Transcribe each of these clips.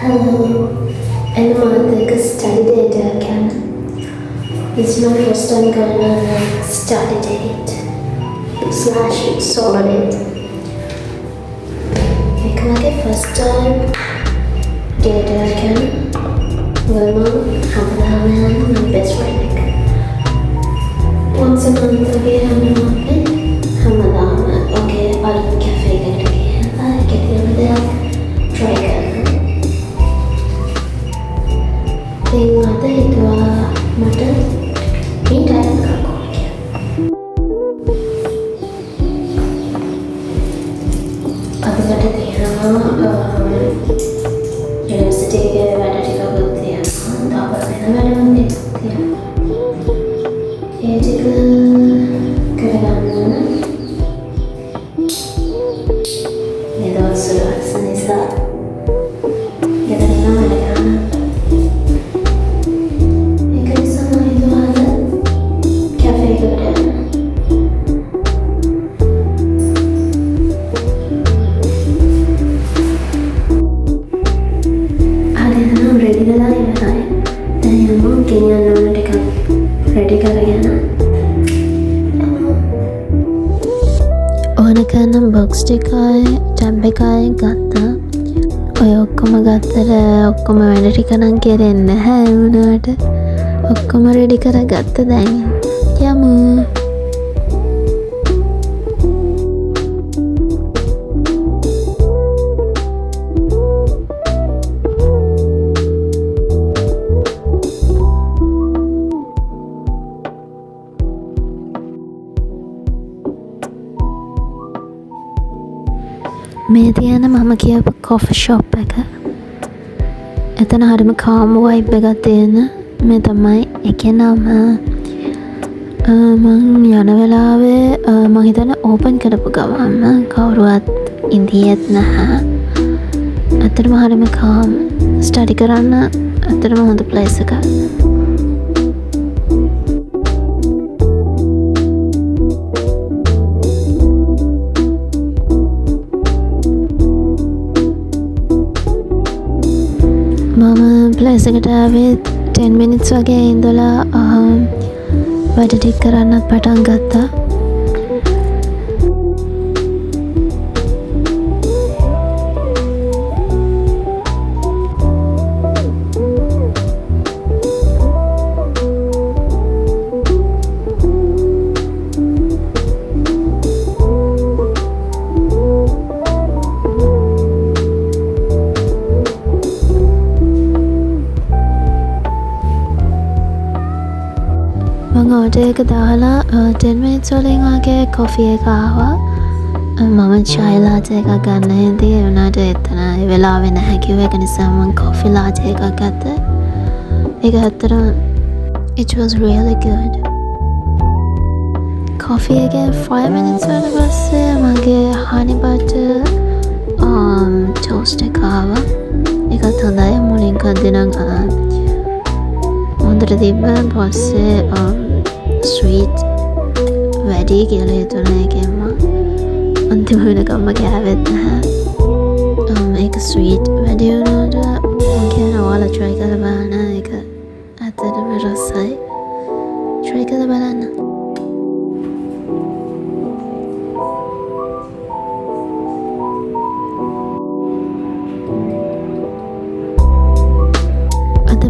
And the study date can it's my first time gonna study date / solo date. Like first time date can my best friend. Once a month again okay cafe get there try මට හිතුවා මට මේ time එකක් ඕන කියලා. අදකට තියෙනවා university එකේ වැඩ ටිකක් තියෙනවා. තාම වෙන වැඩක් තියෙනවා. ඒ ටික කරගන්න මේ දවස්වල නිසා ඕනකනම් බොක්ස් ටිකයි ටැබ් එකයි ගත්තා. ඔය ඔක්කොම ගත්තට ඔක්කොම වැඩ ටික නම් කෙරෙන්නේ නැහැ වුණාට ඔක්කොම රෙඩි කරගත්ත දැන් යමු. මේ තියෙන මම කියපු කොෆි ෂොප් එක. එතන හරිම කාම් වයිබ් එකක් තියෙන. මේ තමයි එකේ නම. මං යන වෙලාවේ මං හිතන්නේ ඕපන් කරපු ගමන්ම කවුරුවත් ඉඳියෙත් නැහැ. ඇත්තටම හරිම කාම්. ස්ටඩි කරන්න ඇත්තටම හොඳ ප්ලේස් එකක්. මම ප්ලේස් එකට ආවේ 10 minutes වගේ ඉඳලා වැඩ ටික කරන්නත් පටන් ගත්තා. මම ඕඩර් එක දාලා 10 minutes වලින් වගේ කොෆි එක ආවා. මම chai latte එකක් ගන්න හින්දා ඒ වුණාට එතන ඒ වෙලාවේ නැහැ කිව්ව එක නිසා මම කොෆි latte එකක් ගත්තා. ඒක ඇත්තටම it was really good. Coffee එකේ 5 minutes වල පස්සේ මගේ honey butter toast එක ආවා. ඒකත් හොඳයි. මුලින් කද්දී නම් හොඳට තිබ්බ. පස්සේ ස්වීට් වැඩි කියලා හිතුණා ඒකෙන්ම. අන්තිම වෙනකම්ම කෑවෙත් නැහැ. මේක ස්වීට් වැඩි වුණාට මම කියන ඔයාලා try කරලා බලන්න. ඒක ඇත්තටම රසයි. try කරලා බලන්න.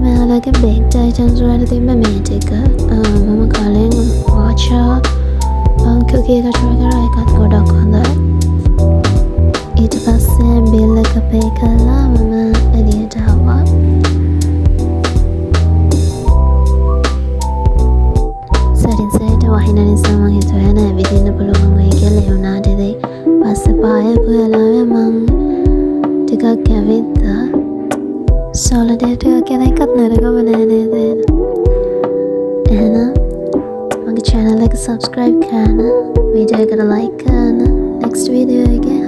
මෙයාලගේ baked items වල තිබ්බ මේ ටික මම කලින් matcha cookie එක try කරා. ඒකත් ගොඩක් හොඳයි. ඊට පස්සේ bill එක pay කරලා මම එළියට ආවා. සරින් සයිට වහින නිසා මම හිතුවා නෑ ඇවිදින්න පුළුවන් වෙයි කියලා. ඒ වුණාට ඉතින් පස්සේ පායපු වෙලාවේ මම ටිකක් ඇවිත්තා. solo date එක කියන එකත් නරකම නෑ නේද? එහෙනම් මගේ channel එක subscribe කරන්න, video එකට like කරන්න. next video එකේ